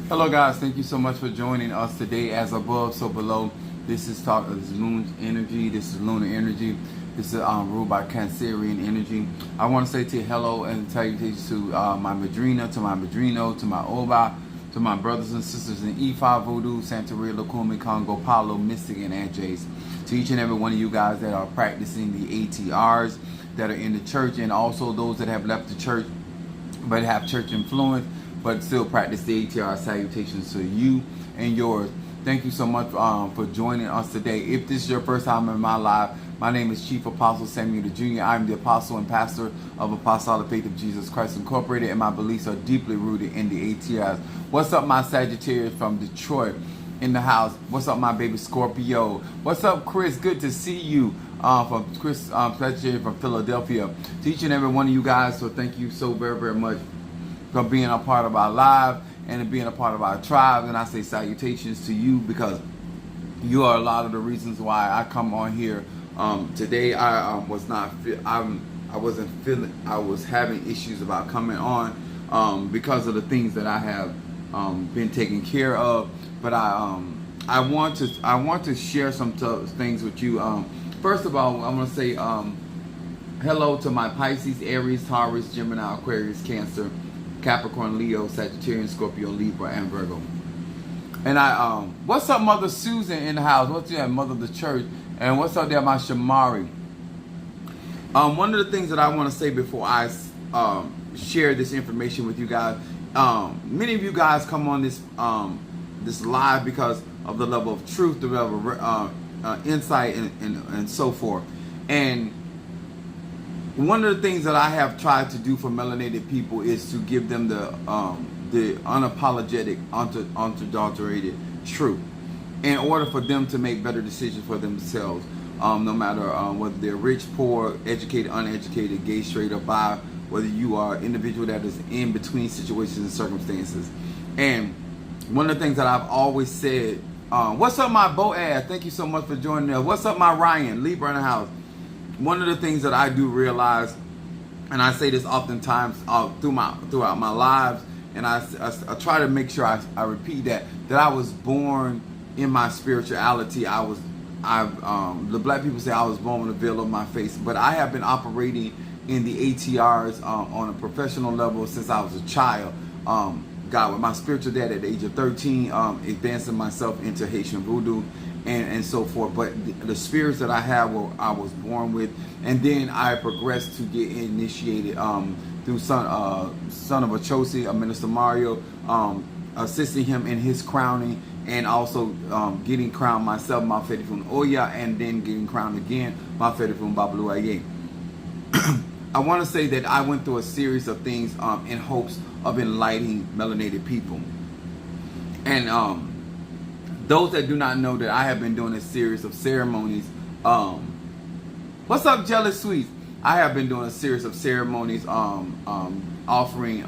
Hello guys, thank you so much for joining us today. As above, so below. This is Lunar Energy. This is Lunar Energy. This is ruled by Cancerian energy. I want to say to you hello and salutations to my Madrina, to my Madrino, to my Oba, to my brothers and sisters in E5 Voodoo, Santeria, Lukumi, Congo, Palo, Mystic, and Anjays. To each and every one of you guys that are practicing the ATRs, that are in the church, and also those that have left the church but have church influence, but still practice the ATR. Salutations to you and yours. Thank you so much for joining us today. If this is your first time in my live, my name is Chief Apostle Samuel the Jr. I'm the apostle and pastor of Apostolic Faith of Jesus Christ Incorporated, and my beliefs are deeply rooted in the ATRs. What's up, my Sagittarius from Detroit in the house? What's up, my baby Scorpio? What's up, Chris? Good to see you. From Chris Sagittarius from Philadelphia. To each and every one of you guys, so thank you so very, very much for being a part of our live and being a part of our tribe. And I say salutations to you because you are a lot of the reasons why I come on here. Today I wasn't feeling, I was having issues about coming on because of the things that I have been taking care of. But I want to share some things with you. First of all, I'm going to say hello to my Pisces, Aries, Taurus, Gemini, Aquarius, Cancer, Capricorn, Leo, Sagittarius, Scorpio, Libra, and Virgo. And what's up, Mother Susan in the house? What's up, Mother of the Church? And what's up there, my Shamari? One of the things that I want to say before I share this information with you guys, many of you guys come on this live because of the level of truth, the level of insight, and so forth. And one of the things that I have tried to do for melanated people is to give them the unapologetic, unadulterated truth, in order for them to make better decisions for themselves, no matter whether they're rich, poor, educated, uneducated, gay, straight, or bi, whether you are an individual that is in between situations and circumstances. And one of the things that I've always said, what's up, my Boaz? Thank you so much for joining us. What's up, my Ryan? Libra in the house. One of the things that I do realize, and I say this oftentimes throughout my lives, and I try to make sure I repeat that I was born in my spirituality. The black people say I was born with a veil over my face, but I have been operating in the ATRs on a professional level since I was a child. God, with my spiritual dad at the age of 13, advancing myself into Haitian voodoo and so forth. But the spirits that I have, I was born with, and then I progressed to get initiated through son of Achosi, Minister Mario, assisting him in his crowning, and also getting crowned myself, Mafedifun Oya, and then getting crowned again, Mafedifun Babaluaye. I want to say that I went through a series of things in hopes of enlightening melanated people. And those that do not know that I have been doing a series of ceremonies. What's up, Jealous Sweets? I have been doing a series of ceremonies offering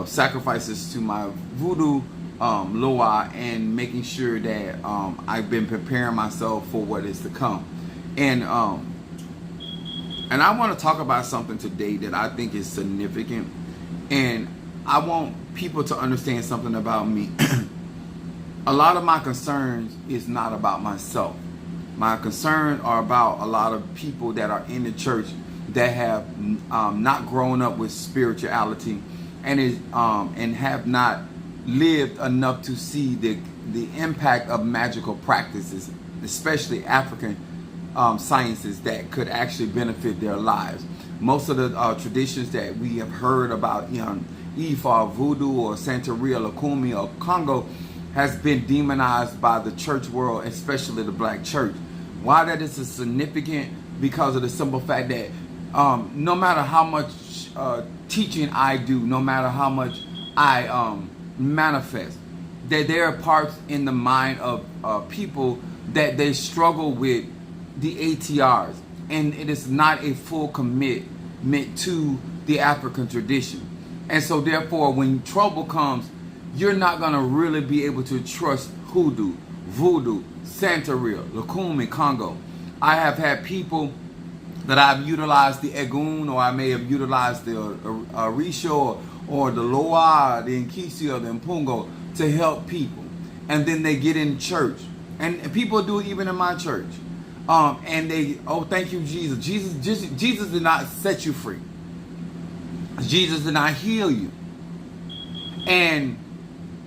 sacrifices to my voodoo Loa, and making sure that I've been preparing myself for what is to come. And I want to talk about something today that I think is significant. And I want people to understand something about me. A lot of my concerns is not about myself. My concerns are about a lot of people that are in the church that have not grown up with spirituality and have not lived enough to see the impact of magical practices, especially African sciences that could actually benefit their lives. Most of the traditions that we have heard about, Ifa, Voodoo, or Santeria, Lukumi, or Congo, has been demonized by the church world, especially the black church. Why that is significant? Because of the simple fact that no matter how much teaching I do, no matter how much I manifest, that there are parts in the mind of people that they struggle with the ATRs, and it is not a full commitment to the African tradition. And so therefore, when trouble comes, you're not going to really be able to trust hoodoo, voodoo, Santeria, Lukumi, Congo. I have had people that I've utilized the Egun, or I may have utilized the Orisha, or the Loa, the Nkisi, or the Mpungo to help people. And then they get in church. And people do it even in my church. And they, oh, thank you, Jesus. Jesus did not set you free. Jesus did not heal you. And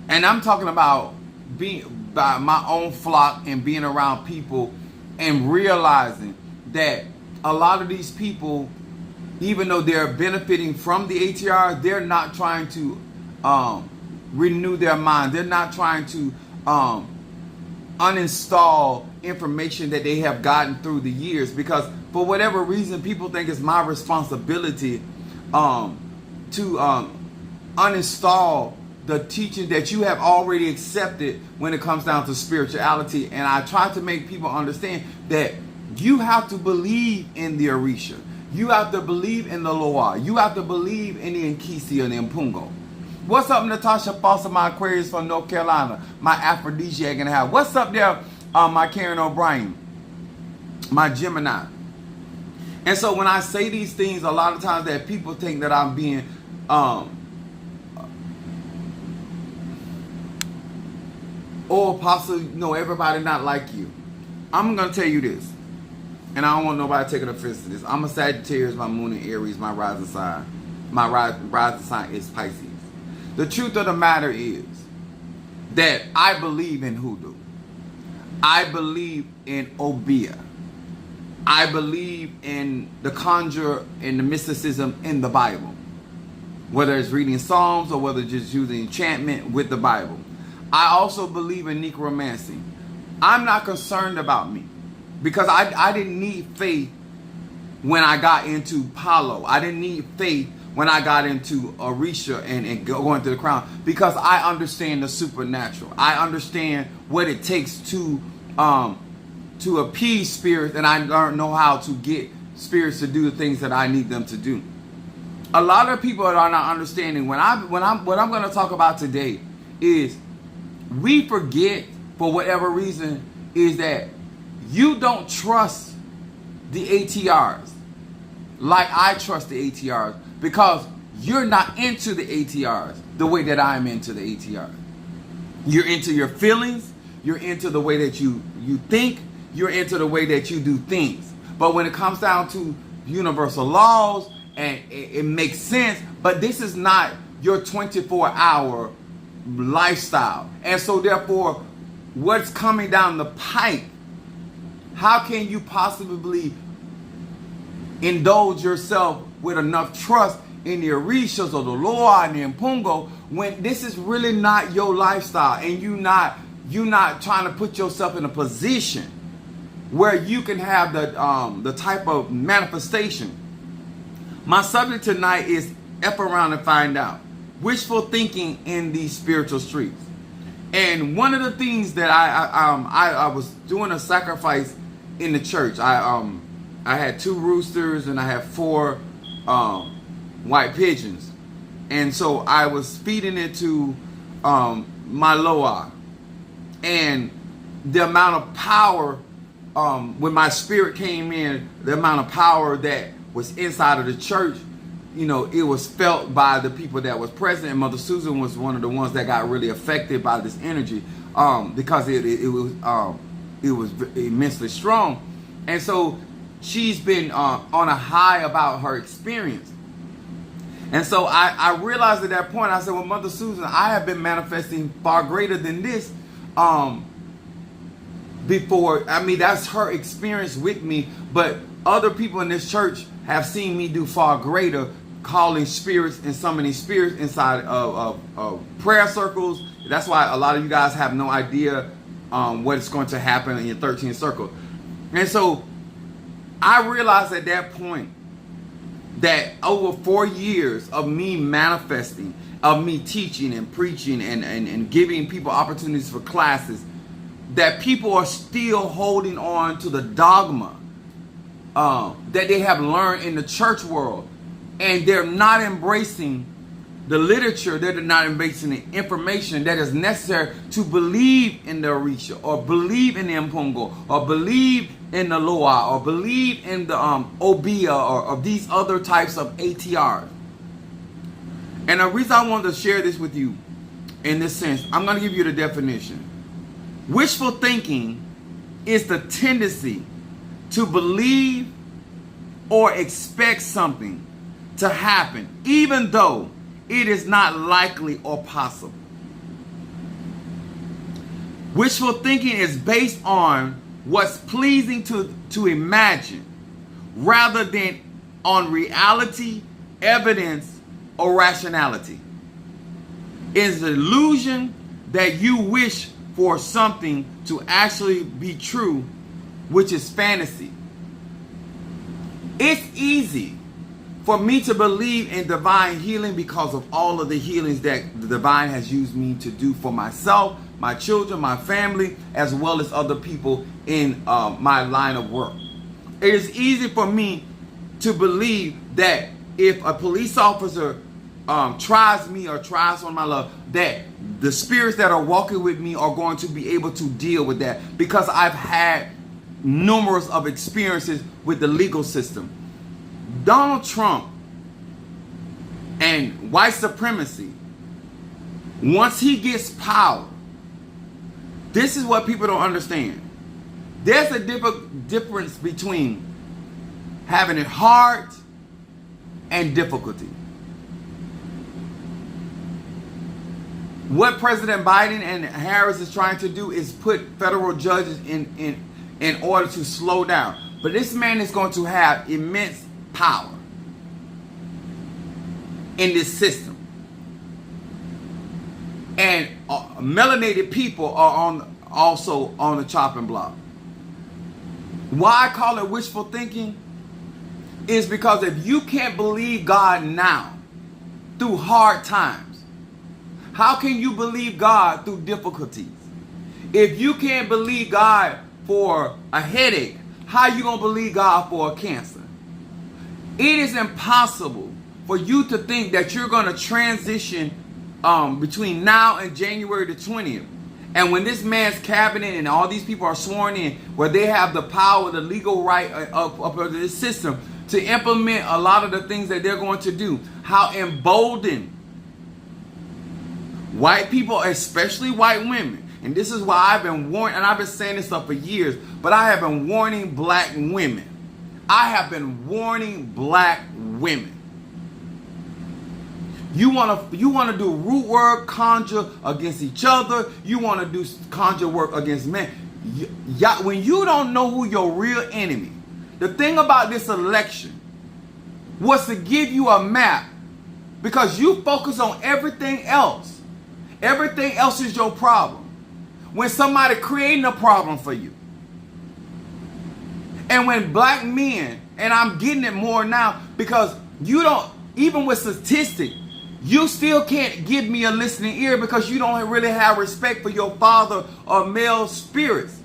I'm talking about being by my own flock and being around people and realizing that a lot of these people, even though they're benefiting from the ATR, they're not trying to renew their mind. They're not trying to uninstall information that they have gotten through the years, because for whatever reason people think it's my responsibility to uninstall the teaching that you have already accepted when it comes down to spirituality. And I try to make people understand that you have to believe in the Orisha. You have to believe in the Loa. You have to believe in the Nkisi and the Mpungo. What's up, Natasha Foster, my Aquarius from North Carolina, my aphrodisiac and a half. What's up there, my Karen O'Brien, my Gemini. And so when I say these things, a lot of times that people think that I'm being oh, Apostle, no, everybody not like you. I'm going to tell you this, and I don't want nobody taking offense to this. I'm a Sagittarius, my moon in Aries, my rising sign. My rising sign is Pisces. The truth of the matter is that I believe in hoodoo. I believe in Obia. I believe in the conjure and the mysticism in the Bible. Whether it's reading Psalms or whether it's just using enchantment with the Bible. I also believe in necromancy. I'm not concerned about me, because I didn't need faith when I got into Palo. I didn't need faith when I got into Orisha and going to the crown, because I understand the supernatural. I understand what it takes to appease spirits, and I know how to get spirits to do the things that I need them to do. A lot of people are not understanding what I'm going to talk about today is we forget, for whatever reason, is that you don't trust the ATRs like I trust the ATRs, because you're not into the ATRs the way that I'm into the ATRs. You're into your feelings, you're into the way that you think, you're into the way that you do things. But when it comes down to universal laws, and it makes sense, but this is not your 24-hour lifestyle. And so therefore, what's coming down the pike, how can you possibly indulge yourself with enough trust in the Orishas or the Loa and the Mpungo when this is really not your lifestyle, and you not trying to put yourself in a position where you can have the type of manifestation. My subject tonight is F around and find out. Wishful thinking in these spiritual streets. And one of the things that I was doing a sacrifice in the church. I had 2 roosters and I had 4 white pigeons, and so I was feeding it to my Loa, and the amount of power when my spirit came in, the amount of power that was inside of the church, you know, it was felt by the people that was present. And Mother Susan was one of the ones that got really affected by this energy because it was immensely strong. And so she's been on a high about her experience. And so I realized at that point, I said, well, Mother Susan, I have been manifesting far greater than this before. I mean, that's her experience with me, but other people in this church have seen me do far greater, calling spirits and summoning spirits inside of prayer circles. That's why a lot of you guys have no idea what's going to happen in your 13th circle. And so I realized at that point that over 4 years of me manifesting, of me teaching and preaching and giving people opportunities for classes, that people are still holding on to the dogma that they have learned in the church world, and they're not embracing the literature, they're not embracing the information that is necessary to believe in the Orisha, or believe in the Mpungo, or believe in the Loa, or believe in the Obia, or these other types of ATRs. And the reason I wanted to share this with you in this sense, I'm going to give you the definition. Wishful thinking is the tendency to believe or expect something to happen, even though it is not likely or possible. Wishful thinking is based on what's pleasing to imagine, rather than on reality, evidence, or rationality. It's the illusion that you wish for something to actually be true, which is fantasy. It's easy for me to believe in divine healing because of all of the healings that the divine has used me to do for myself, my children, my family, as well as other people in my line of work. It is easy for me to believe that if a police officer tries me or tries on my love, that the spirits that are walking with me are going to be able to deal with that, because I've had numerous of experiences with the legal system. Donald Trump and white supremacy, once he gets power, this is what people don't understand. There's a difference between having it hard and difficulty. What President Biden and Harris is trying to do is put federal judges in order to slow down. But this man is going to have immense power in this system. And melanated people are also on the chopping block. Why I call it wishful thinking is because if you can't believe God now through hard times, how can you believe God through difficulties? If you can't believe God for a headache, how are you going to believe God for a cancer? It is impossible for you to think that you're going to transition between now and January the 20th. And when this man's cabinet and all these people are sworn in, where they have the power, the legal right of this system to implement a lot of the things that they're going to do, how emboldened white people, especially white women, and this is why I've been warning, and I've been saying this stuff for years, but I have been warning black women. I have been warning black women. You want to do root work, conjure against each other. You want to do conjure work against men. When you don't know who your real enemy, the thing about this election was to give you a map, because you focus on everything else. Everything else is your problem. When somebody creating a problem for you. And when black men, and I'm getting it more now, because you don't, even with statistics, you still can't give me a listening ear because you don't really have respect for your father or male spirits.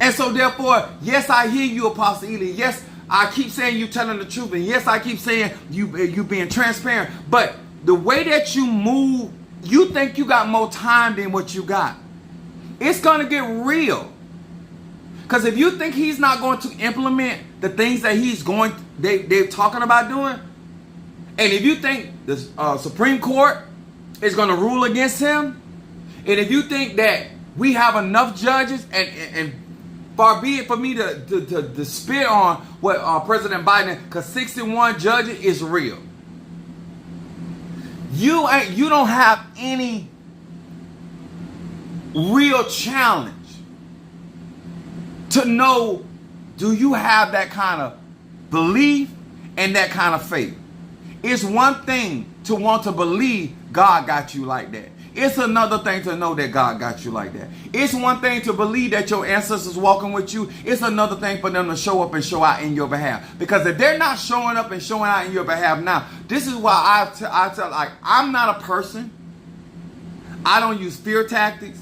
And so therefore, yes, I hear you, Apostle Ely. Yes, I keep saying you telling the truth. And yes, I keep saying you being transparent. But the way that you move, you think you got more time than what you got. It's going to get real. Because if you think he's not going to implement the things that they're talking about doing, and if you think the Supreme Court is going to rule against him, and if you think that we have enough judges, and far be it for me to spit on what President Biden, because 61 judges is real. You don't have any real challenge to know, do you have that kind of belief and that kind of faith? It's one thing to want to believe God got you like that. It's another thing to know that God got you like that. It's one thing to believe that your ancestors walking with you. It's another thing for them to show up and show out in your behalf. Because if they're not showing up and showing out in your behalf now, this is why I tell, like, I'm not a person. I don't use fear tactics.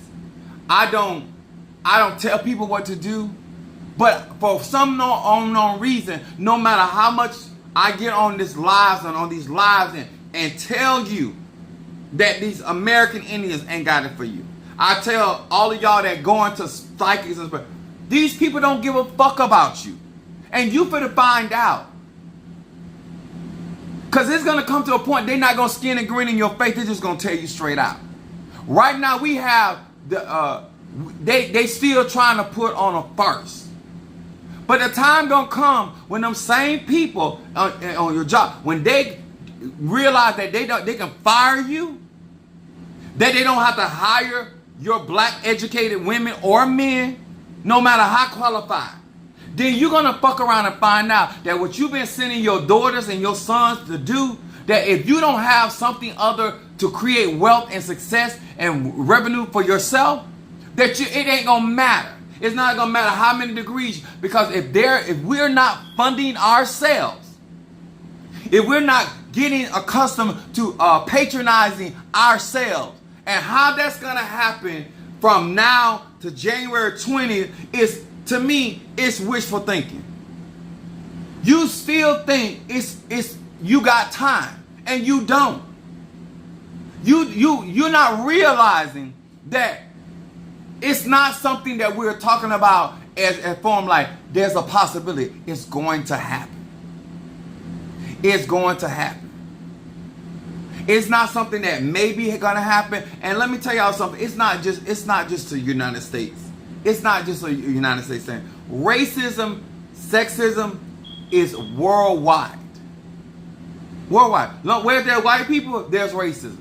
I don't tell people what to do. But for some unknown reason, no matter how much I get on these lives and tell you that these American Indians ain't got it for you. I tell all of y'all that go into psychics and stuff, these people don't give a fuck about you. And you finna find out. Because it's going to come to a point they're not going to skin and grin in your face. They're just going to tell you straight out. Right now we have they still trying to put on a farce. But the time going to come when them same people on your job, when they realize that they can fire you, that they don't have to hire your black educated women or men, no matter how qualified, then you're going to fuck around and find out that what you've been sending your daughters and your sons to do, that if you don't have something other to create wealth and success and revenue for yourself, that it ain't going to matter. It's not going to matter how many degrees, because if we're not funding ourselves, if we're not getting accustomed to patronizing ourselves, and how that's going to happen from now to January 20th is, to me, it's wishful thinking. You still think it's you got time, and you don't. You're not realizing that it's not something that we're talking about as a form like there's a possibility. It's going to happen. It's going to happen. It's not something that maybe going to happen. And let me tell y'all something. It's not just the United States. It's not just a United States thing. Racism, sexism is worldwide. Worldwide. Look, where there are white people, there's racism.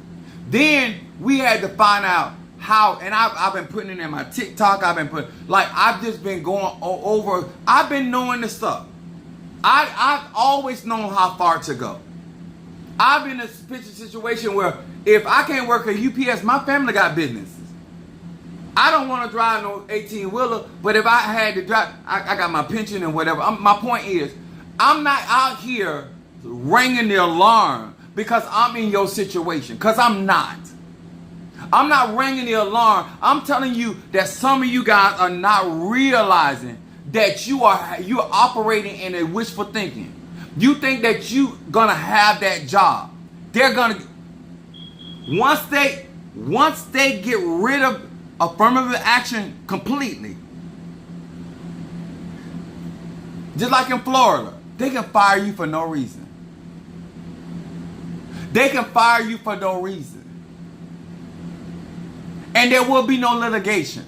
Then we had to find out how, and I've been putting it in my TikTok. I've just been going over. I've been knowing this stuff. I've always known how far to go. I've been in a situation where if I can't work at UPS, my family got businesses. I don't want to drive no 18-wheeler, but if I had to drive, I got my pension and whatever. My point is, I'm not out here ringing the alarm because I'm in your situation, because I'm not. I'm not ringing the alarm. I'm telling you that some of you guys are not realizing that you're operating in a wishful thinking. You think that you gonna have that job. They're gonna, once they get rid of affirmative action completely, just like in Florida, they can fire you for no reason. They can fire you for no reason. And there will be no litigation.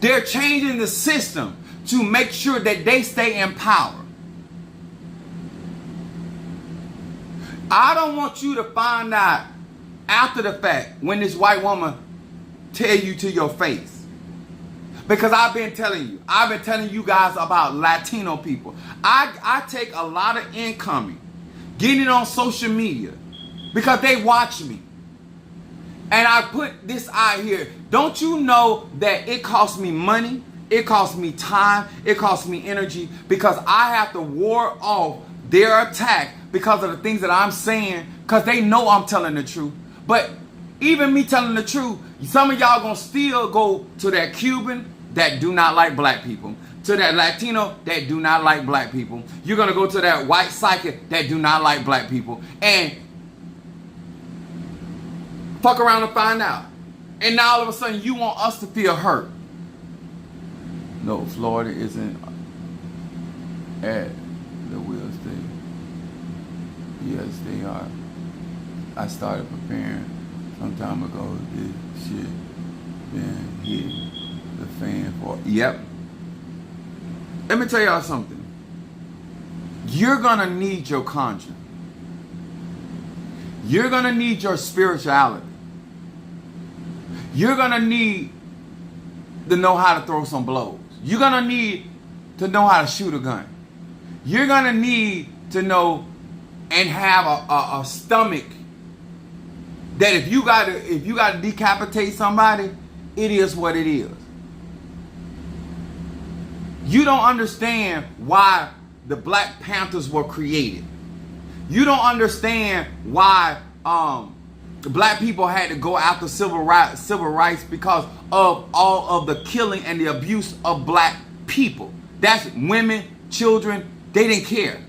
They're changing the system to make sure that they stay in power. I don't want you to find out after the fact when this white woman tell you to your face. Because I've been telling you guys about Latino people. I take a lot of incoming, getting on social media, because they watch me. And I put this out here. Don't you know that it costs me money? It costs me time. It costs me energy, because I have to ward off their attack because of the things that I'm saying, because they know I'm telling the truth. But even me telling the truth, some of y'all gonna still go to that Cuban that do not like black people, to that Latino that do not like black people. You're gonna go to that white psychic that do not like black people, and fuck around and find out. And now all of a sudden you want us to feel hurt. No, Florida isn't at the wheel state. Yes, they are. I started preparing some time ago. This shit been hitting the fan for. Yep. Let me tell y'all something. You're gonna need your conscience. You're gonna need your spirituality. You're gonna need to know how to throw some blows. You're gonna need to know how to shoot a gun. You're gonna need to know and have a stomach that if you gotta decapitate somebody, it is what it is. You don't understand why the Black Panthers were created. You don't understand why black people had to go after civil rights because of all of the killing and the abuse of black people. That's women, children, they didn't care.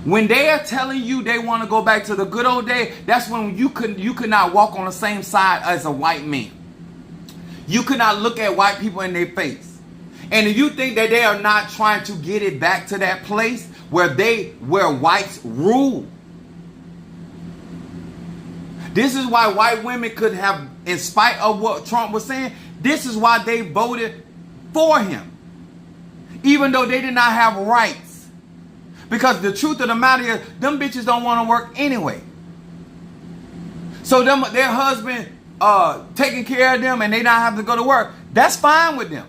When they are telling you they want to go back to the good old days, that's when you could not walk on the same side as a white man. You could not look at white people in their face. And if you think that they are not trying to get it back to that place where whites rule, this is why white women could have, in spite of what Trump was saying, this is why they voted for him, even though they did not have rights. Because the truth of the matter is, them bitches don't want to work anyway. So their husband taking care of them and they not having to go to work, that's fine with them.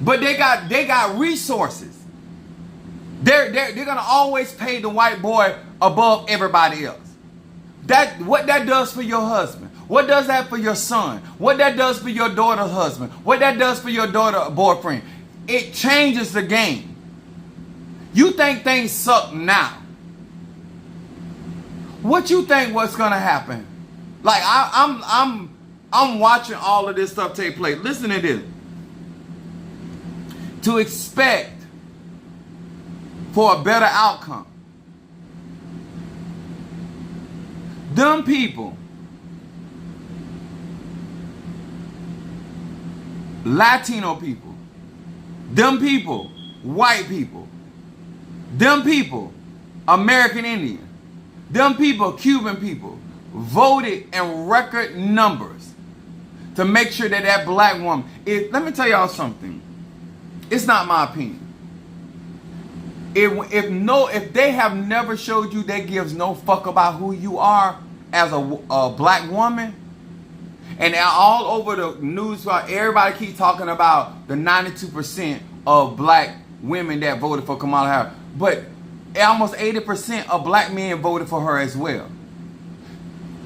But they got resources. They're gonna always pay the white boy above everybody else. What that does for your husband, what does that for your son, what that does for your daughter's husband, what that does for your daughter's boyfriend, it changes the game. You think things suck now. What you think what's gonna happen? Like I'm watching all of this stuff take place. Listen to this. To expect for a better outcome. Them people, Latino people, them people, white people, them people, American Indian, them people, Cuban people, voted in record numbers to make sure that that black woman, let me tell y'all something. It's not my opinion. If they have never showed you they gives no fuck about who you are as a black woman, and all over the news, everybody keep talking about the 92% of black women that voted for Kamala Harris, but almost 80% of black men voted for her as well.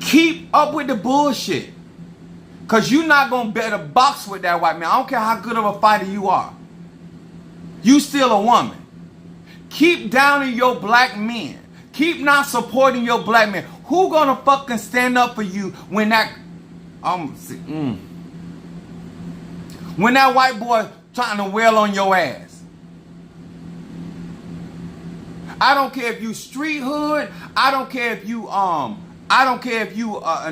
Keep up with the bullshit, cause you're not gonna better box with that white man. I don't care how good of a fighter you are. You still a woman. Keep downing your black men. Keep not supporting your black men. Who gonna fucking stand up for you when that when that white boy trying to wail on your ass? I don't care if you street hood. I don't care if you an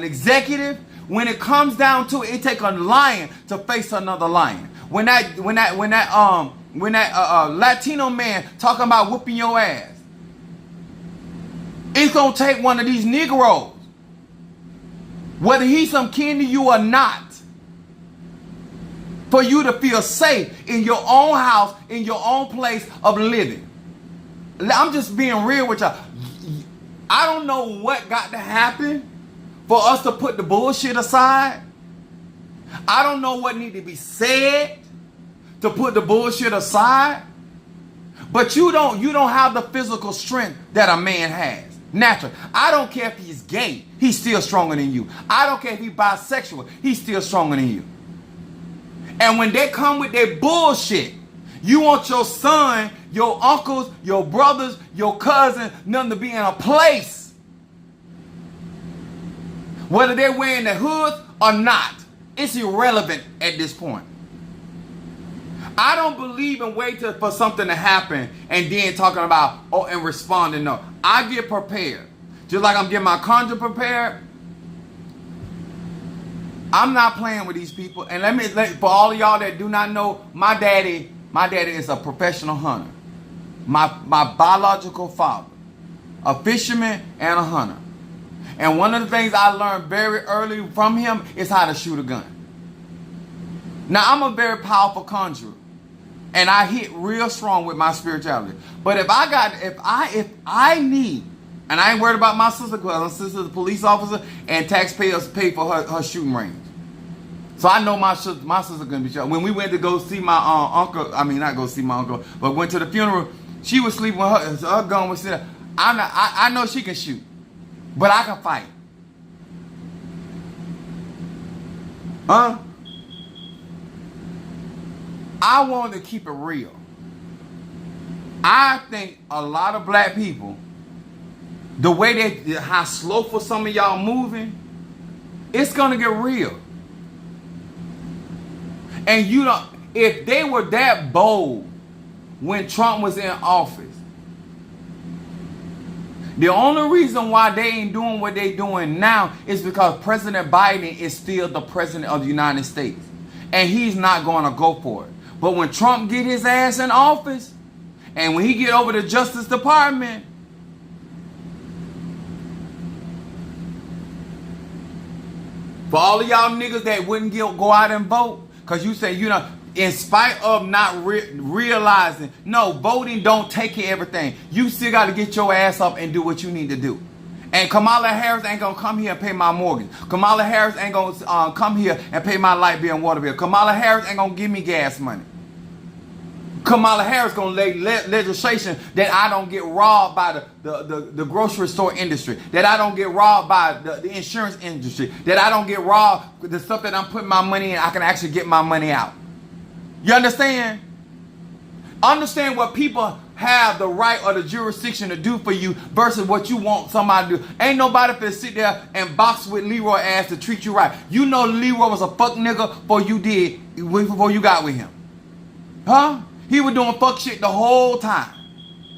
executive. When it comes down to it, it take a lion to face another lion. When that Latino man talking about whooping your ass, it's gonna take one of these Negroes, whether he's some kin to you or not, for you to feel safe in your own house, in your own place of living. I'm just being real with y'all. I don't know what got to happen for us to put the bullshit aside. I don't know what need to be said to put the bullshit aside. But you don't have the physical strength that a man has. Naturally. I don't care if he's gay, he's still stronger than you. I don't care if he's bisexual, he's still stronger than you. And when they come with their bullshit, you want your son, your uncles, your brothers, your cousins, none to be in a place, whether they're wearing the hood or not. It's irrelevant at this point. I don't believe in waiting for something to happen and then talking about, and responding. No, I get prepared. Just like I'm getting my conjurer prepared. I'm not playing with these people. And for all of y'all that do not know, my daddy is a professional hunter. My biological father, a fisherman and a hunter. And one of the things I learned very early from him is how to shoot a gun. Now, I'm a very powerful conjurer, and I hit real strong with my spirituality. But if I need, and I ain't worried about my sister, because my sister's a police officer, and taxpayers pay for her shooting range. So I know my sister gonna be shot. When we went to go see my uncle, I mean not go see my uncle, but went to the funeral, she was sleeping with her gun was sitting there. I know she can shoot, but I can fight. I want to keep it real. I think a lot of black people, the way how slowful some of y'all moving, it's gonna get real. And if they were that bold when Trump was in office, the only reason why they ain't doing what they doing now is because President Biden is still the president of the United States. And he's not going to go for it. But when Trump get his ass in office, and when he get over the Justice Department, for all of y'all niggas that wouldn't go out and vote, because you say, in spite of not realizing, no, voting don't take care of everything. You still got to get your ass up and do what you need to do. And Kamala Harris ain't going to come here and pay my mortgage. Kamala Harris ain't going to come here and pay my light bill and water bill. Kamala Harris ain't going to give me gas money. Kamala Harris going to lay legislation that I don't get robbed by the grocery store industry, that I don't get robbed by the insurance industry, that I don't get robbed with the stuff that I'm putting my money in, I can actually get my money out. You understand? Understand what people have the right or the jurisdiction to do for you versus what you want somebody to do. Ain't nobody finna sit there and box with Leroy ass to treat you right. You know Leroy was a fuck nigga before you got with him. Huh? He was doing fuck shit the whole time.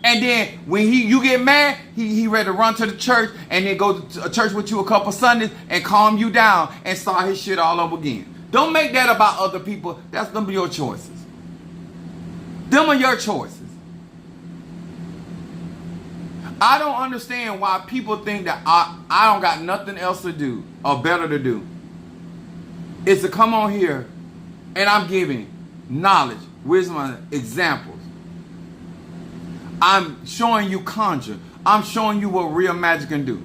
And then when you get mad, he ready to run to the church and then go to a church with you a couple Sundays and calm you down and start his shit all over again. Don't make that about other people. Them are your choices. Them are your choices. I don't understand why people think that I don't got nothing else to do or better to do. It's to come on here and I'm giving knowledge, wisdom, examples. I'm showing you conjure. I'm showing you what real magic can do.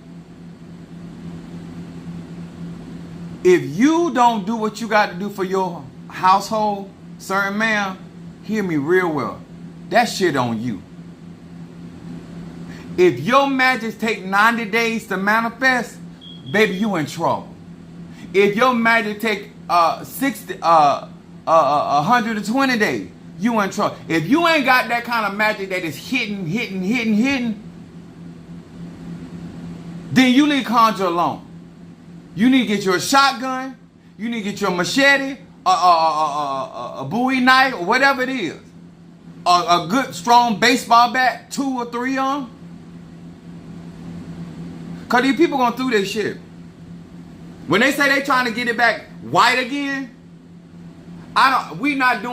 If you don't do what you got to do for your household, sir and ma'am, hear me real well. That shit on you. If your magic take 90 days to manifest, baby, you in trouble. If your magic take 120 days, you in trouble. If you ain't got that kind of magic that is hitting, then you need conjure alone. You need to get your shotgun. You need to get your machete, a Bowie knife, or whatever it is. A good, strong baseball bat, 2 or 3 of them. Because these people going through this shit. When they say they trying to get it back white again, we not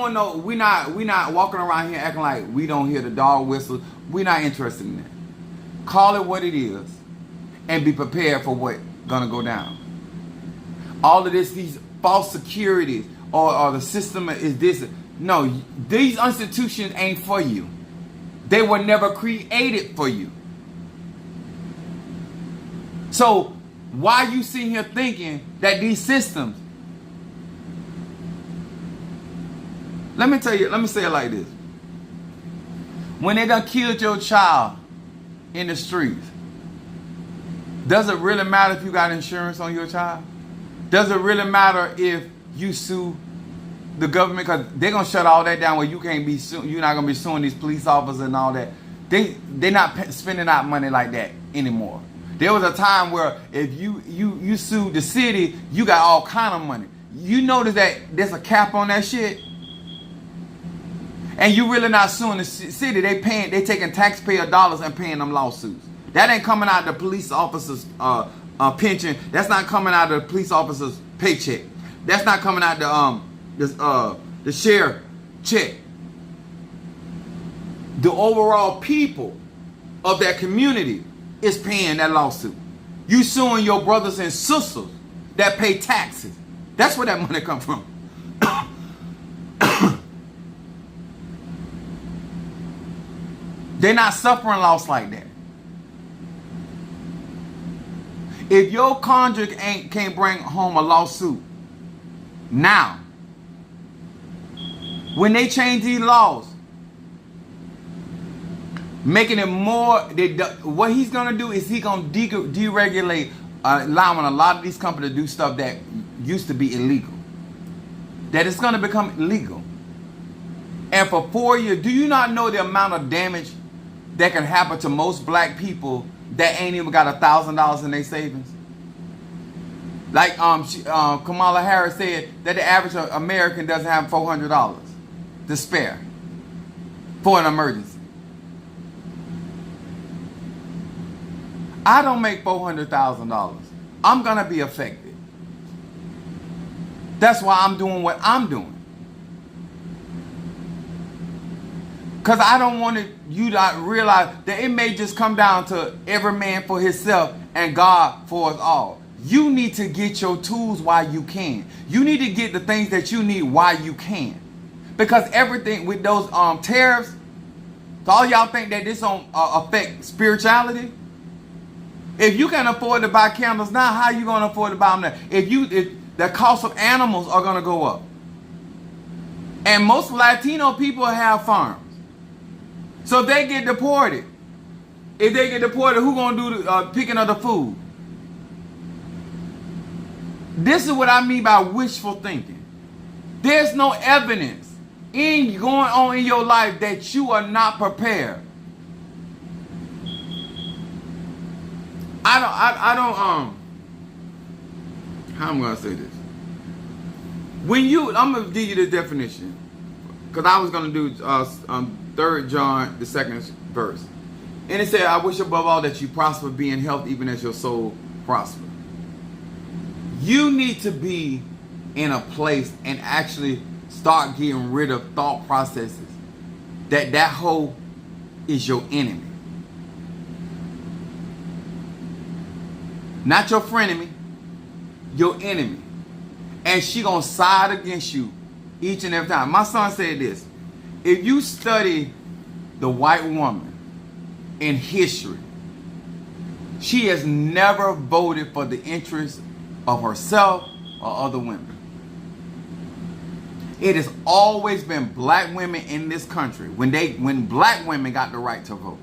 walking around here acting like we don't hear the dog whistle. We not interested in that. Call it what it is and be prepared for what's going to go down. All of this, these false securities or the system is this. No, these institutions ain't for you. They were never created for you. So why you sitting here thinking that these systems, let me say it like this. When they done killed your child in the streets, does it really matter if you got insurance on your child? Does it really matter if you sue the government? Because they're going to shut all that down where you can't be you're not going to be suing these police officers and all that. They're not spending out money like that anymore. There was a time where if you sued the city, you got all kind of money. You notice that there's a cap on that shit? And you really not suing the city. They taking taxpayer dollars and paying them lawsuits. That ain't coming out of the police officer's pension. That's not coming out of the police officer's paycheck. That's not coming out the share check. The overall people of that community is paying that lawsuit. You suing your brothers and sisters that pay taxes. That's where that money come from. They're not suffering loss like that. If your conjure can't bring home a lawsuit now, when they change these laws, making it more, what he's going to do is he's going to deregulate, allowing a lot of these companies to do stuff that used to be illegal. That it's going to become illegal. And for 4 years, do you not know the amount of damage that can happen to most black people that ain't even got $1,000 in their savings? Like Kamala Harris said that the average American doesn't have $400 to spare for an emergency. I don't make $400,000. I'm going to be affected. That's why I'm doing what I'm doing. Because I don't want you to realize that it may just come down to every man for himself and God for us all. You need to get your tools while you can. You need to get the things that you need while you can. Because everything with those tariffs, so all y'all think that this don't affect spirituality? If you can afford to buy candles now, how you going to afford to buy them now? If the cost of animals are going to go up. And most Latino people have farms. So if they get deported, who going to do the picking of the food? This is what I mean by wishful thinking. There's no evidence going on in your life that you are not prepared. I don't how am I gonna say this? I'm gonna give you the definition, because I was gonna do 3 John the 2nd verse, and it said, "I wish above all that you prosper, be in health, even as your soul prosper." You need to be in a place and actually start getting rid of thought processes that hoe is your enemy. Not your frenemy, your enemy. And she gonna side against you each and every time. My son said this: if you study the white woman in history, she has never voted for the interests of herself or other women. It has always been black women in this country, when black women got the right to vote,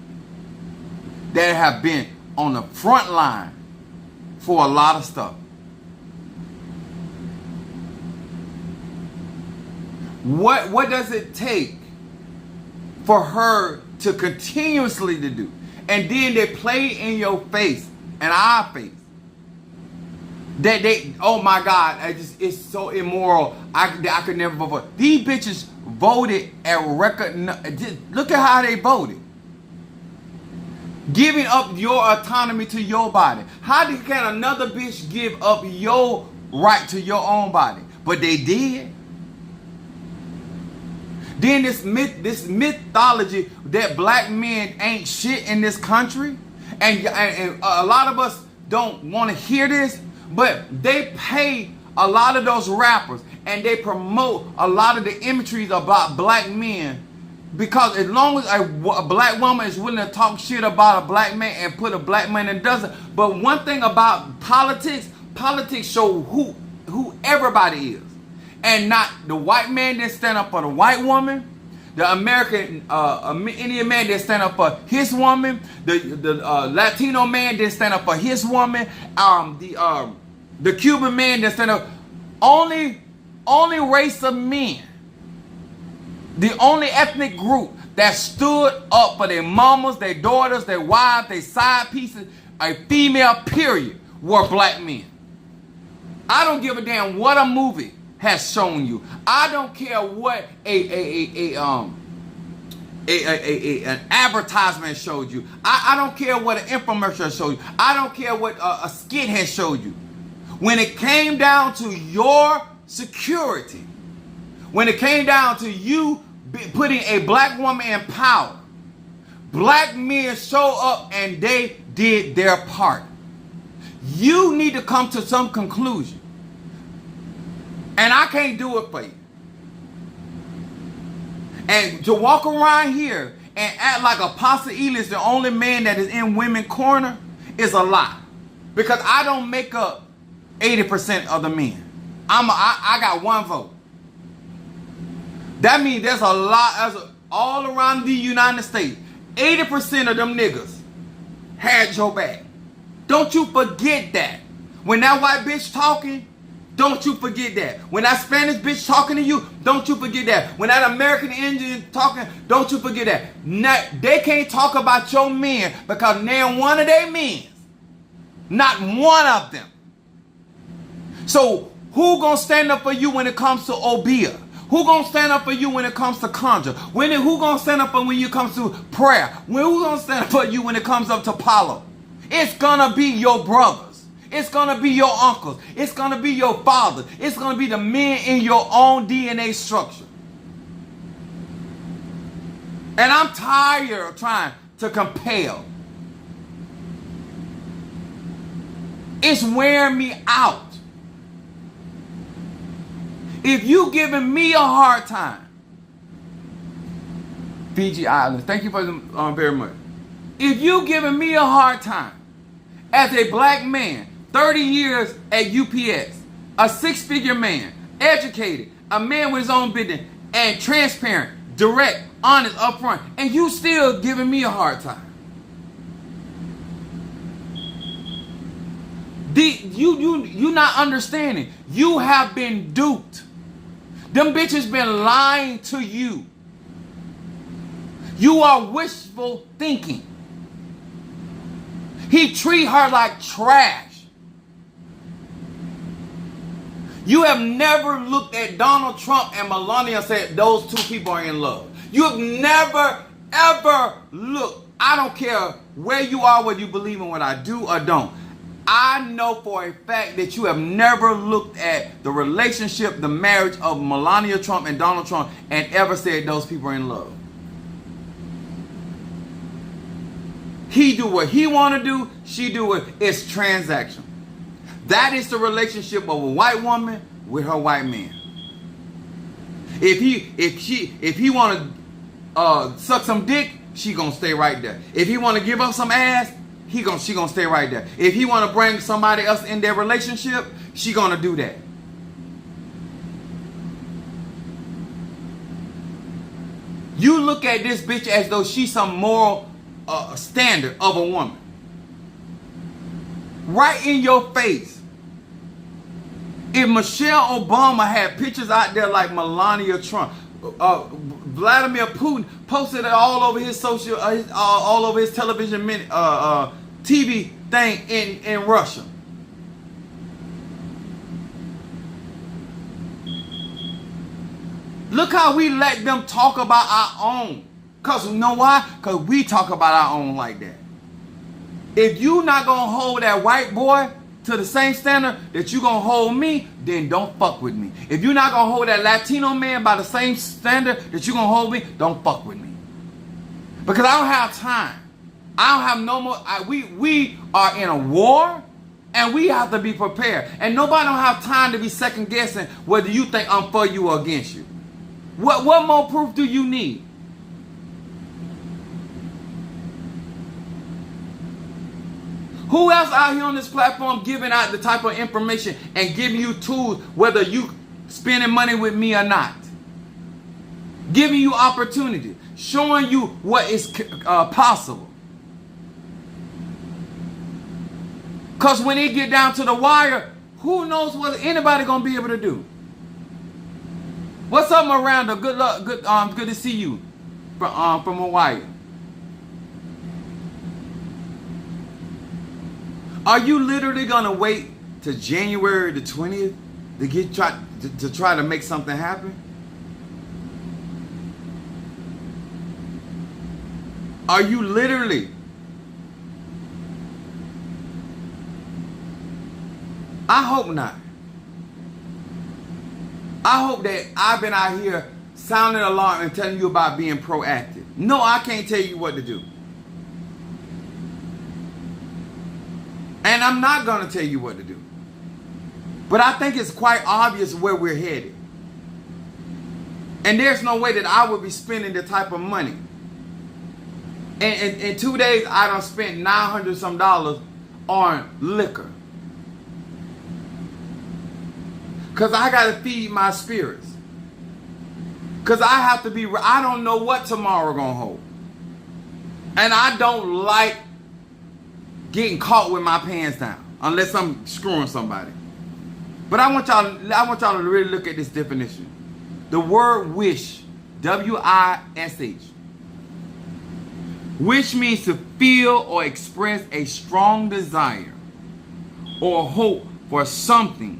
that have been on the front line for a lot of stuff. What does it take for her to continuously to do? And then they play in your face and our face that oh my God, it's so immoral. I could never vote for. These bitches voted at record. Look at how they voted. Giving up your autonomy to your body. How can another bitch give up your right to your own body? But they did. Then this mythology that black men ain't shit in this country, and a lot of us don't want to hear this, but they pay a lot of those rappers and they promote a lot of the imageries about black men. Because as long as a black woman is willing to talk shit about a black man and put a black man in, doesn't. But one thing about politics show who everybody is. And not the white man that stand up for the white woman, the American Indian man that stand up for his woman, the Latino man that stand up for his woman, the Cuban man that stand up. Only race of men. The only ethnic group that stood up for their mamas, their daughters, their wives, their side pieces, a female period, were black men. I don't give a damn what a movie has shown you. I don't care what an advertisement showed you. I don't care what an infomercial showed you. I don't care what a skit has showed you. When it came down to your security, when it came down to you putting a black woman in power, black men show up and they did their part. You need to come to some conclusion. And I can't do it for you. And to walk around here and act like Apostle Eli is the only man that is in women's corner is a lie. Because I don't make up 80% of the men. I got one vote. That means there's a lot, all around the United States, 80% of them niggas had your back. Don't you forget that. When that white bitch talking, don't you forget that. When that Spanish bitch talking to you, don't you forget that. When that American Indian talking, don't you forget that. They can't talk about your men because name one of their men. Not one of them. So who gonna stand up for you when it comes to Obia? Who gonna stand up for you when it comes to conjure? Who gonna stand up for when it comes to prayer? Who gonna stand up for you when it comes up to Paulo? It's gonna be your brothers. It's gonna be your uncles. It's gonna be your fathers. It's gonna be the men in your own DNA structure. And I'm tired of trying to compel. It's wearing me out. If you giving me a hard time, Fiji Islands, thank you for them very much. If you giving me a hard time as a black man, 30 years at UPS, a six-figure man, educated, a man with his own business, and transparent, direct, honest, upfront, and you still giving me a hard time. You not understanding. You have been duped. Them bitches been lying to you. You are wishful thinking. He treat her like trash. You have never looked at Donald Trump and Melania and said those two people are in love. You have never, ever looked. I don't care where you are, whether you believe in what I do or don't. I know for a fact that you have never looked at the relationship, the marriage of Melania Trump and Donald Trump and ever said those people are in love. He do what he want to do. She do what it's transactional. That is the relationship of a white woman with her white man. If he want to suck some dick, she gonna stay right there. If he want to give up some ass, she gonna stay right there. If he want to bring somebody else in their relationship, she gonna do that. You look at this bitch as though she's some moral standard of a woman. Right in your face. If Michelle Obama had pictures out there like Melania Trump, Vladimir Putin posted it all over his social, all over his television, TV thing in Russia. Look how we let them talk about our own. Because you know why? Because we talk about our own like that. If you not going to hold that white boy to the same standard that you going to hold me, then don't fuck with me. If you're not going to hold that Latino man by the same standard that you're going to hold me, don't fuck with me. Because I don't have time. I don't have no more. We are in a war, and we have to be prepared. And nobody don't have time to be second guessing whether you think I'm for you or against you. What more proof do you need? Who else out here on this platform giving out the type of information and giving you tools whether you spending money with me or not? Giving you opportunity, showing you what is possible. Because when it get down to the wire, who knows what anybody gonna be able to do? What's up, Miranda? Good luck. Good to see you from Hawaii. Are you literally gonna wait to January the 20th to try to make something happen? Are you literally? I hope not. I hope that I've been out here sounding alarm and telling you about being proactive. No, I can't tell you what to do. And I'm not going to tell you what to do. But I think it's quite obvious where we're headed. And there's no way that I would be spending the type of money. And in 2 days, I done spent $900 some on liquor. Because I got to feed my spirits. Because I have to be, I don't know what tomorrow going to hold. And I don't like getting caught with my pants down. Unless I'm screwing somebody. But I want y'all to really look at this definition. The word wish, W-I-S-H. Wish means to feel or express a strong desire or hope for something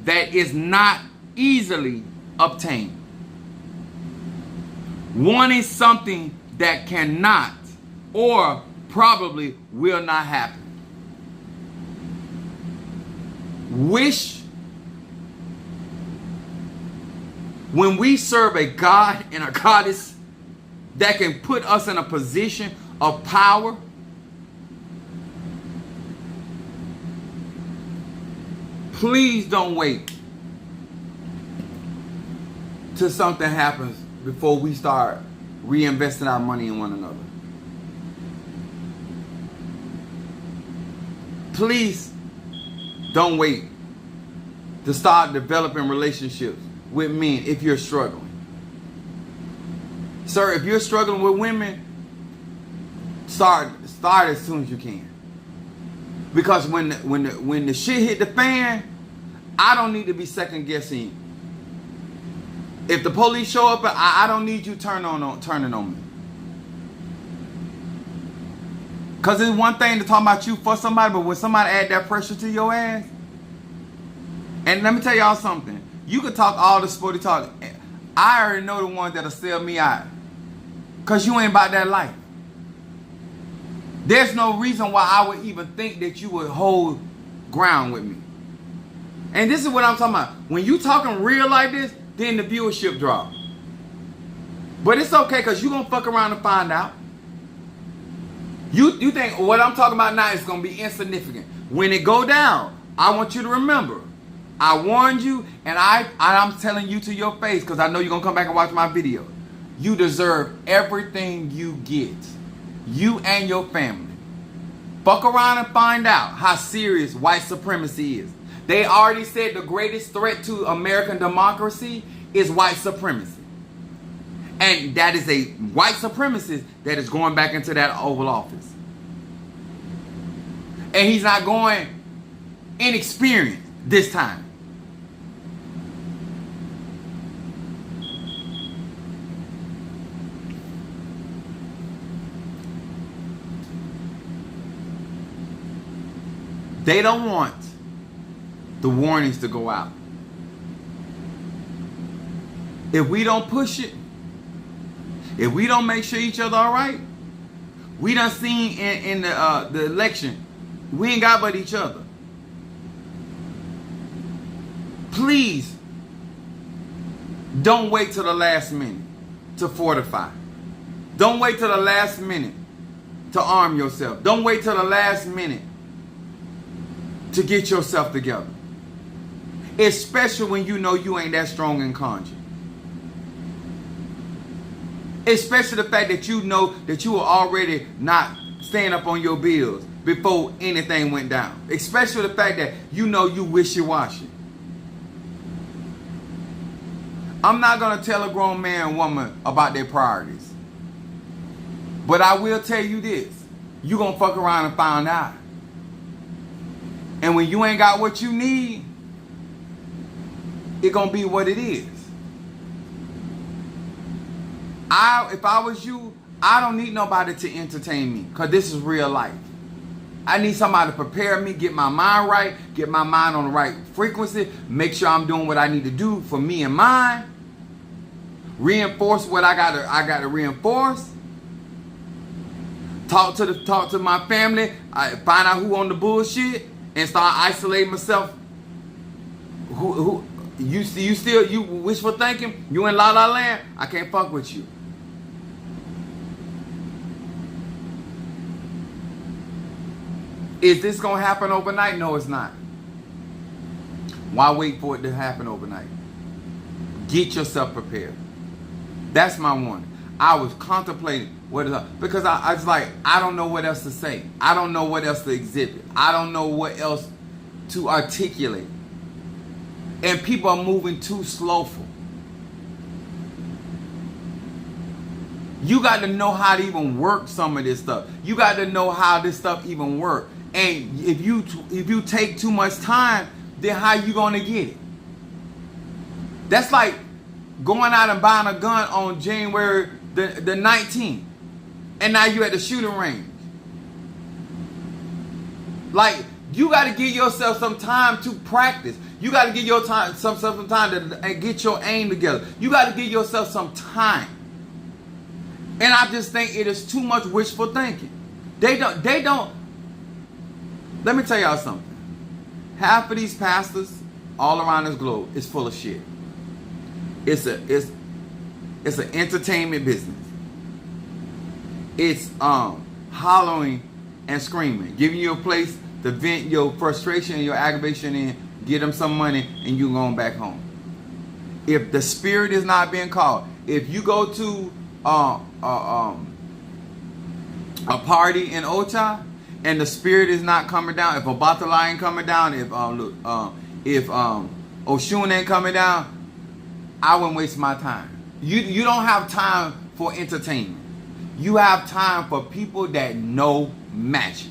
that is not easily obtained. Wanting something that cannot or probably will not happen. Wish. When we serve a God and a goddess that can put us in a position of power, please don't wait till something happens before we start reinvesting our money in one another. Please don't wait to start developing relationships with men if you're struggling. Sir, if you're struggling with women, start as soon as you can. Because when the shit hit the fan, I don't need to be second guessing you. If the police show up, I don't need you turning on me. Because it's one thing to talk about you for somebody, but when somebody add that pressure to your ass, and let me tell y'all something. You can talk all the sporty talk. I already know the ones that'll sell me out. Because you ain't about that life. There's no reason why I would even think that you would hold ground with me. And this is what I'm talking about. When you talking real like this, then the viewership drop. But it's okay because you're going to fuck around and find out. You think what I'm talking about now is going to be insignificant. When it go down, I want you to remember. I warned you, and I'm telling you to your face because I know you're going to come back and watch my video. You deserve everything you get. You and your family. Fuck around and find out how serious white supremacy is. They already said the greatest threat to American democracy is white supremacy. And that is a white supremacist that is going back into that Oval Office. And he's not going inexperienced this time. They don't want the warnings to go out. If we don't push it, if we don't make sure each other all right, we done seen in the election, we ain't got but each other. Please don't wait till the last minute to fortify. Don't wait till the last minute to arm yourself. Don't wait till the last minute to get yourself together. Especially when you know you ain't that strong in conscience. Especially the fact that you know that you were already not staying up on your bills before anything went down. Especially the fact that you know you wishy-washy. I'm not going to tell a grown man and woman about their priorities. But I will tell you this. You're going to fuck around and find out. And when you ain't got what you need, it's going to be what it is. If I was you, I don't need nobody to entertain me because this is real life. I need somebody to prepare me, get my mind right, get my mind on the right frequency, make sure I'm doing what I need to do for me and mine, reinforce what I gotta reinforce, talk to my family, find out who on the bullshit, and start isolating myself. Who you wishful thinking? You in La La Land? I can't fuck with you. Is this going to happen overnight? No, it's not. Why wait for it to happen overnight? Get yourself prepared. That's my warning. I was contemplating what is up because I was like, I don't know what else to say. I don't know what else to exhibit. I don't know what else to articulate. And people are moving too slowful. You got to know how to even work some of this stuff. You got to know how this stuff even works. And if you take too much time, then how you gonna get it? That's like going out and buying a gun on January the 19th, and now you at the shooting range. Like you got to give yourself some time to practice. You got to give your time some time to get your aim together. You got to give yourself some time. And I just think it is too much wishful thinking. They don't. Let me tell y'all something. Half of these pastors all around this globe is full of shit. It's an entertainment business. It's hollering and screaming, giving you a place to vent your frustration and your aggravation in, get them some money, and you going back home. If the spirit is not being called, if you go to a party in Ocha and the spirit is not coming down, if Obatala ain't coming down, if Oshun ain't coming down, I wouldn't waste my time. You don't have time for entertainment. You have time for people that know magic.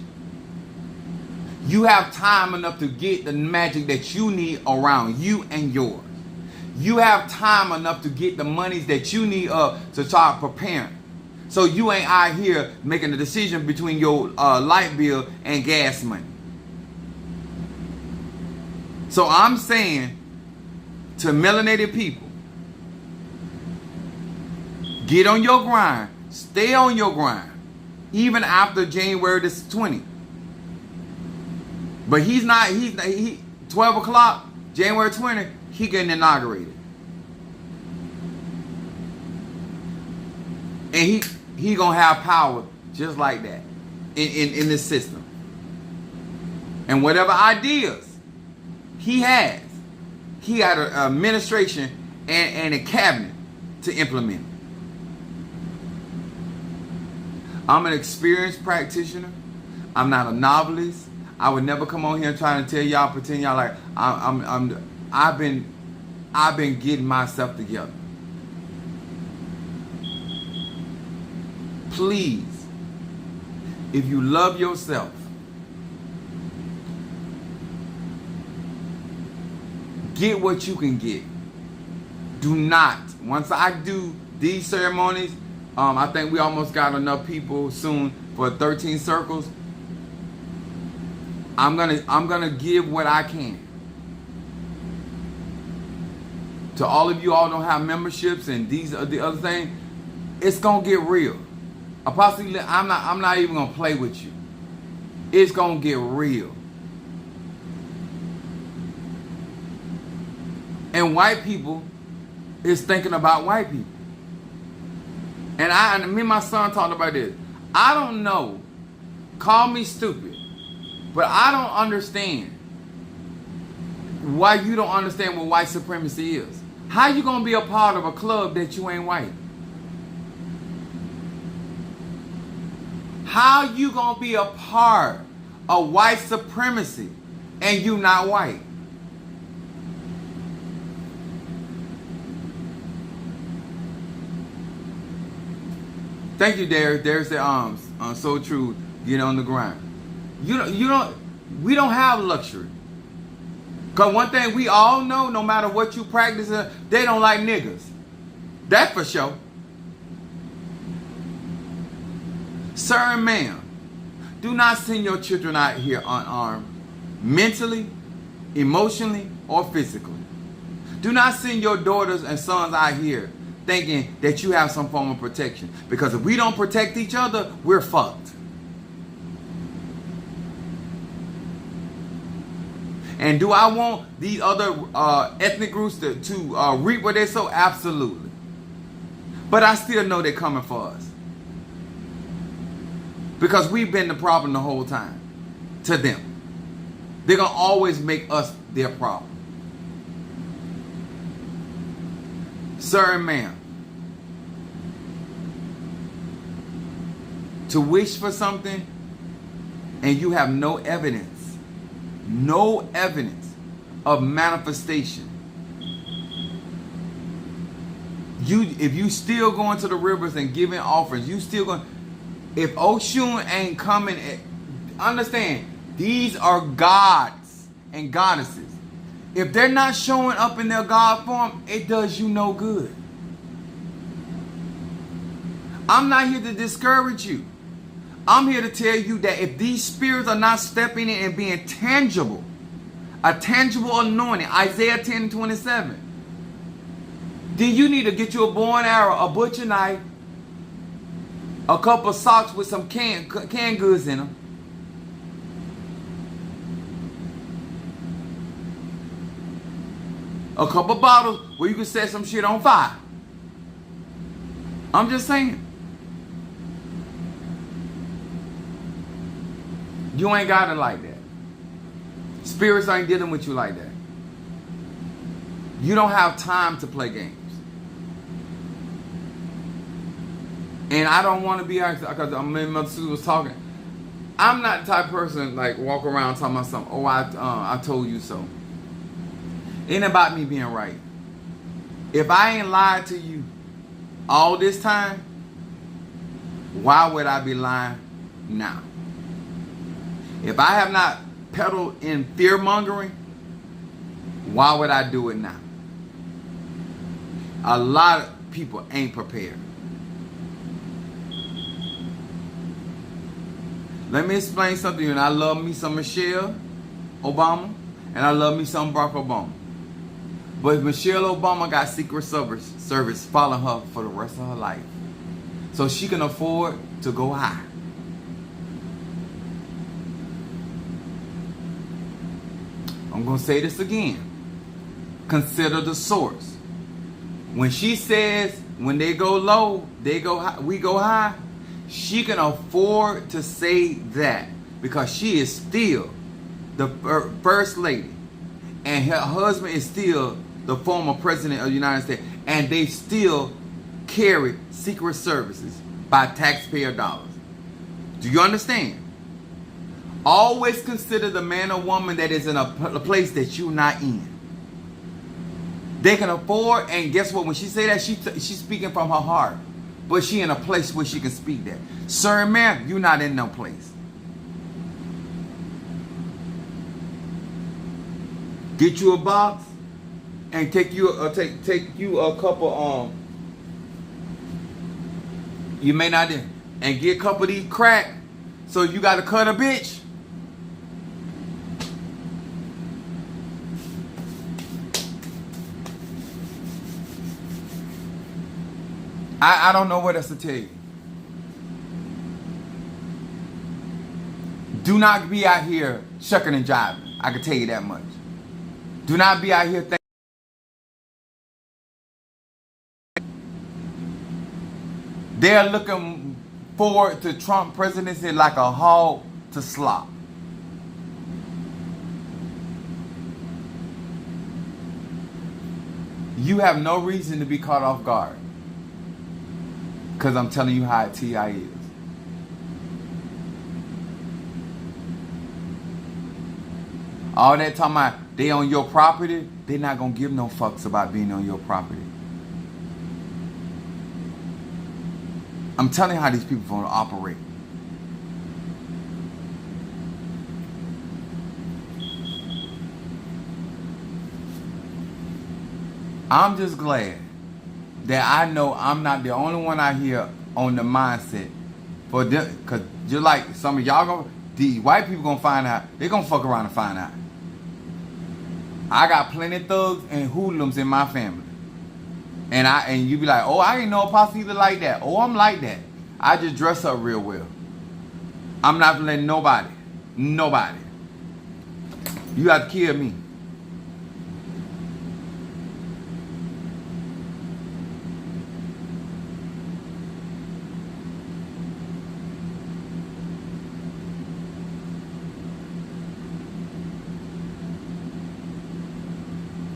You have time enough to get the magic that you need around you and yours. You have time enough to get the monies that you need to start preparing. So you ain't out here making a decision between your light bill and gas money. So I'm saying to melanated people, get on your grind. Stay on your grind. Even after January the 20th. But he 12 o'clock, January 20th, he getting inaugurated. And he gonna have power just like that in this system. And whatever ideas he has, he got an administration and a cabinet to implement. I'm an experienced practitioner. I'm not a novelist. I would never come on here trying to tell y'all, pretend y'all like I've been getting myself together. Please, if you love yourself, get what you can get. Do not. Once I do these ceremonies, I think we almost got enough people soon for 13 circles. I'm gonna give what I can. To all of you all don't have memberships and these are the other thing, it's gonna get real. Apostle, I'm not even gonna play with you. It's gonna get real. And white people is thinking about white people. And me and my son talked about this. I don't know. Call me stupid. But I don't understand why you don't understand what white supremacy is. How you gonna be a part of a club that you ain't white? How you gonna be a part of white supremacy and you not white? Thank you, Derek. There's the so true. Get on the grind. We don't have luxury. Cause one thing we all know, no matter what you practice, they don't like niggas. That for sure. Sir and ma'am, do not send your children out here unarmed, mentally, emotionally, or physically. Do not send your daughters and sons out here thinking that you have some form of protection. Because if we don't protect each other, we're fucked. And do I want these other ethnic groups to reap what they sow? Absolutely. But I still know they're coming for us. Because we've been the problem the whole time to them. They're going to always make us their problem. Sir and ma'am, to wish for something and you have no evidence of manifestation. If you still going to the rivers and giving offerings, you still going. If Oshun ain't coming, understand these are gods and goddesses. If they're not showing up in their God form, it does you no good. I'm not here to discourage you. I'm here to tell you that if these spirits are not stepping in and being tangible, a tangible anointing, Isaiah 10:27, then you need to get you a bow and arrow, a butcher knife, a couple of socks with some canned goods in them. A couple of bottles where you can set some shit on fire. I'm just saying. You ain't got it like that. Spirits ain't dealing with you like that. You don't have time to play games. And I don't want to be, because Mother Susan was talking, I'm not the type of person like walk around talking about something, oh, I told you so. It ain't about me being right. If I ain't lied to you all this time, why would I be lying now? If I have not peddled in fear mongering, why would I do it now? A lot of people ain't prepared. Let me explain something to you. And I love me some Michelle Obama, and I love me some Barack Obama. But Michelle Obama got Secret Service following her for the rest of her life, so she can afford to go high. I'm going to say this again. Consider the source. When she says, when they go low, they go high, we go high, she can afford to say that because she is still the first lady, and her husband is still the former president of the United States, and they still carry secret services by taxpayer dollars. Do you understand? Always consider the man or woman that is in a place that you're not in. They can afford, and guess what? When she say that, she's speaking from her heart. But she in a place where she can speak that. Sir and ma'am, you're not in no place. Get you a box and take you a couple you may not in, and get a couple of these crack. So you got to cut a bitch. I don't know what else to tell you. Do not be out here shucking and jiving. I can tell you that much. Do not be out here thinking. They're looking forward to Trump presidency like a hog to slop. You have no reason to be caught off guard. Because I'm telling you how T.I. is. All that talking about they on your property, they're not going to give no fucks about being on your property. I'm telling you how these people going to operate. I'm just glad that I know I'm not the only one out here on the mindset for them, because just like some of y'all the white people gonna find out, they gonna fuck around and find out. I got plenty of thugs and hoodlums in my family, and you be like, oh, I ain't know Apostle either like that. Oh, I'm like that. I just dress up real well. I'm not letting nobody. You have to kill me.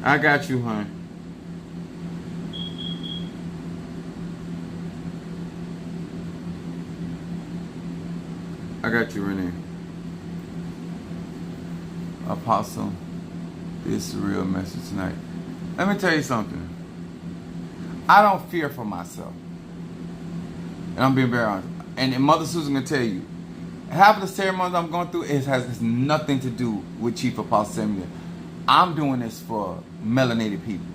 I got you, hon. I got you, Renee. Apostle, this is a real message tonight. Let me tell you something. I don't fear for myself. And I'm being very honest. And Mother Susan can tell you, half of the ceremonies I'm going through, it has nothing to do with Chief Apostle Samuel. I'm doing this for melanated people.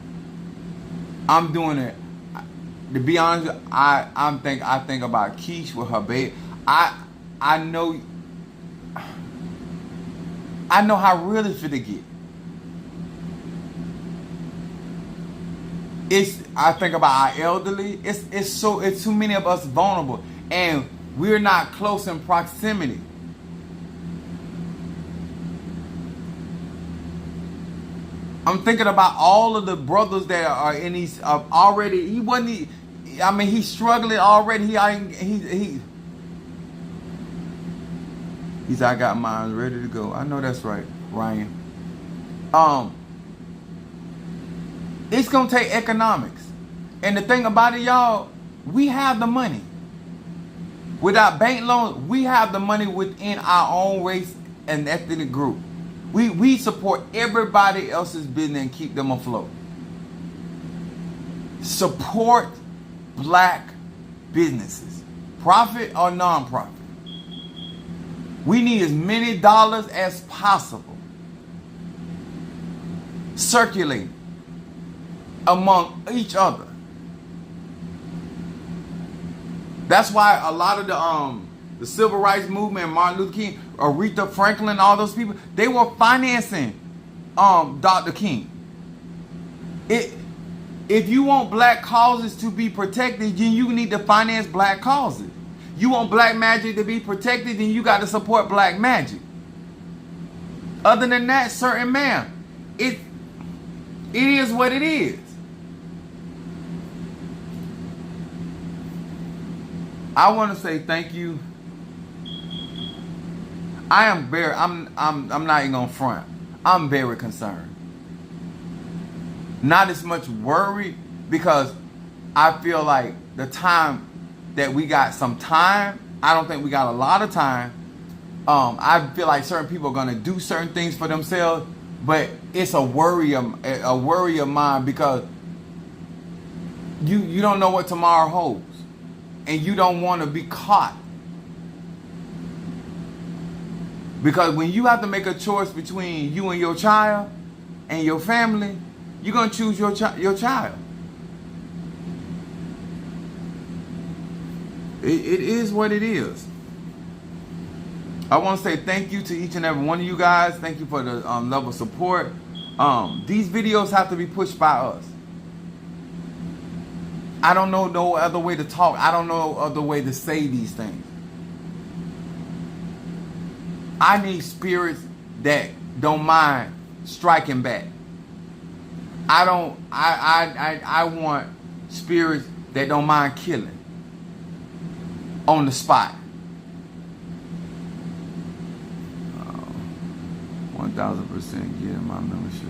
I'm doing it. To be honest, I think about Keish with her baby. I know how real it feel to get. I think about our elderly. It's too many of us vulnerable, and we're not close in proximity. I'm thinking about all of the brothers that are in these already. He's struggling already. He said, I got mine ready to go. I know that's right, Ryan. It's gonna take economics. And the thing about it, y'all, we have the money. Without bank loans, we have the money within our own race and ethnic group. We support everybody else's business and keep them afloat. Support black businesses, profit or non-profit. We need as many dollars as possible circulating among each other. That's why a lot of the civil rights movement, Martin Luther King, Aretha Franklin, all those people, they were financing Dr. King. If you want black causes to be protected, then you need to finance black causes. You want black magic to be protected, then you got to support black magic. Other than that, certain man, it is what it is. I want to say thank you. I'm not even gonna front. I'm very concerned. Not as much worried, because I feel like the time that we got some time, I don't think we got a lot of time. I feel like certain people are gonna do certain things for themselves, but it's a worry of mine, because you don't know what tomorrow holds. And you don't want to be caught. Because when you have to make a choice between you and your child and your family, you're going to choose your child. It is what it is. I want to say thank you to each and every one of you guys. Thank you for the level of support. These videos have to be pushed by us. I don't know no other way to talk. I don't know no other way to say these things. I need spirits that don't mind striking back. I want spirits that don't mind killing on the spot. 1000% get my membership.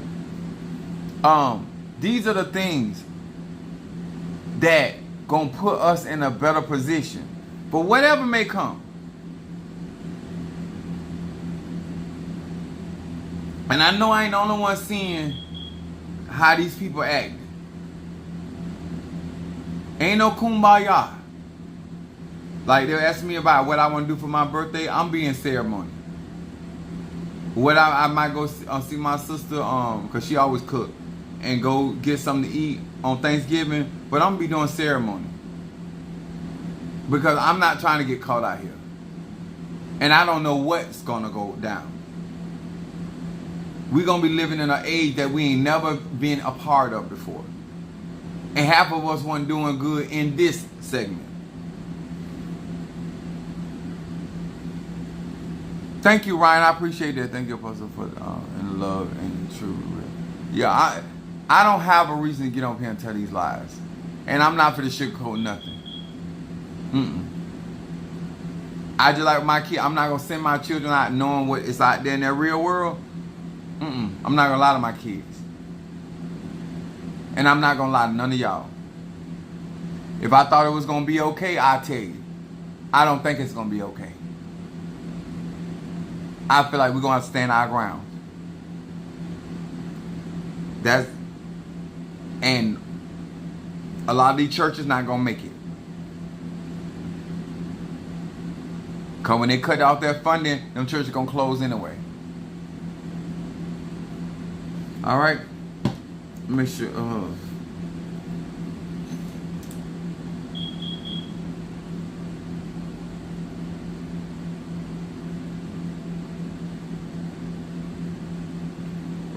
These are the things that gonna put us in a better position for whatever may come. And I know I ain't the only one seeing how these people act. Ain't no kumbaya. Like, they'll ask me about what I want to do for my birthday. I'm being ceremony. What I might go see my sister, cause she always cook, and go get something to eat on Thanksgiving. But I'm gonna be doing ceremony, because I'm not trying to get caught out here, and I don't know what's gonna go down. We're gonna be living in an age that we ain't never been a part of before, and half of us weren't doing good in this segment. Thank you, Ryan. I appreciate that. Thank you, Apostle, for and the love and the truth. Yeah, I don't have a reason to get on here and tell these lies, and I'm not for the sugarcoat nothing. I just like my kid. I'm not gonna send my children out knowing what is out there in that real world. I'm not gonna lie to my kids, and I'm not gonna lie to none of y'all. If I thought it was gonna be okay, I'll tell you. I don't think it's gonna be okay. I feel like we're gonna have to stand our ground. And a lot of these churches not gonna make it. Cause when they cut off their funding, them churches gonna close anyway. All right, make sure.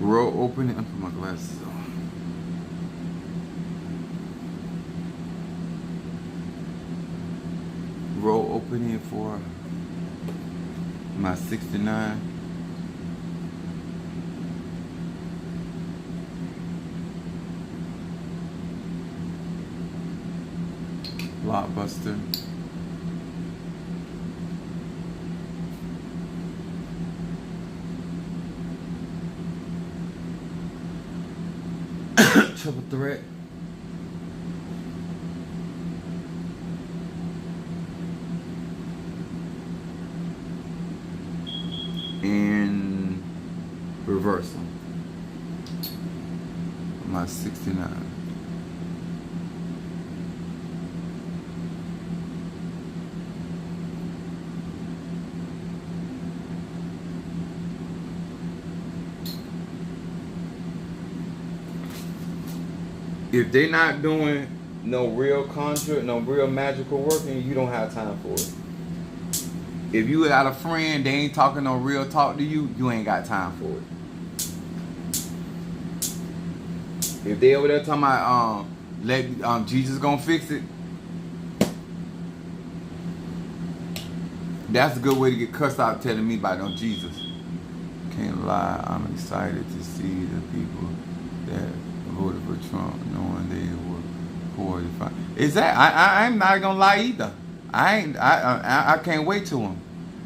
Roll open it. I put my glasses on. Roll opening for my 69. Blockbuster. triple threat. And reversal. My 69. If they're not doing no real conjure, no real magical working, you don't have time for it. If you got a friend, they ain't talking no real talk to you, you ain't got time for it. If they over there talking about Jesus gonna fix it, that's a good way to get cussed out telling me about no Jesus. Can't lie, I'm excited to see the people that voted for Trump knowing they were poor to find. Is that I'm not gonna lie either. I can't wait to them.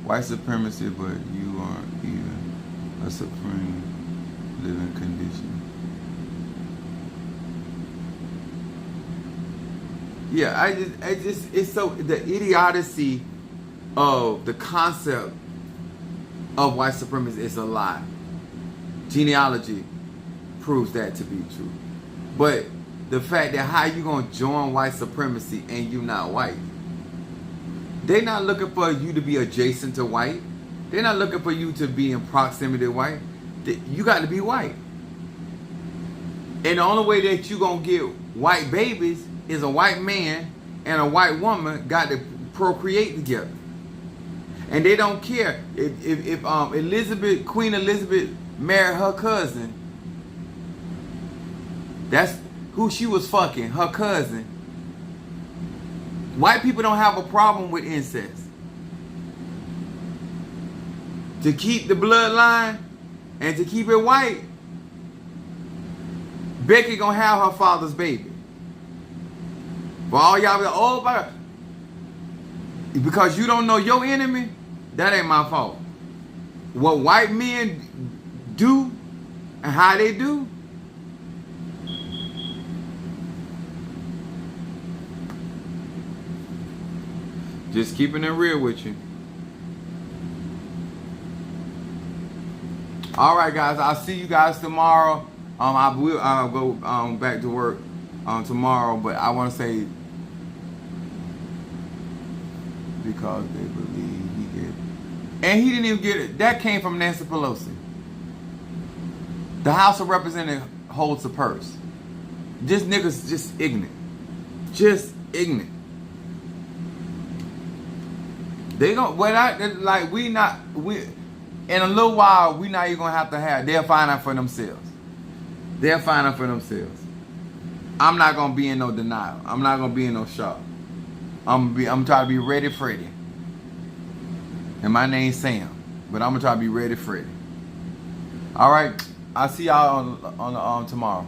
White supremacy, but you aren't even a supreme living condition. Yeah, I just it's so the idiocy of the concept of white supremacy is a lie. Genealogy proves that to be true. But the fact that how you gonna join white supremacy and you not white? They're not looking for you to be adjacent to white. They're not looking for you to be in proximity to white. You got to be white. And the only way that you gonna get white babies is a white man and a white woman got to procreate together. And they don't care if Queen Elizabeth married her cousin. That's who she was fucking, her cousin. White people don't have a problem with incest. To keep the bloodline and to keep it white, Becky gonna have her father's baby. For all y'all be like, oh, but because you don't know your enemy, that ain't my fault. What white men do and how they do, just keeping it real with you. All right, guys. I'll see you guys tomorrow. I will go back to work tomorrow, but I want to say because they believe he did, and he didn't even get it. That came from Nancy Pelosi. The House of Representatives holds the purse. This nigga's just ignorant. Just ignorant. They gon' we in a little while we not even gonna have to have. They'll find out for themselves. They'll find out for themselves. I'm not gonna be in no denial. I'm not gonna be in no shock. I'm trying to be ready, Freddy. And my name's Sam, but I'm gonna try to be ready, Freddy. All right, I'll see y'all on tomorrow.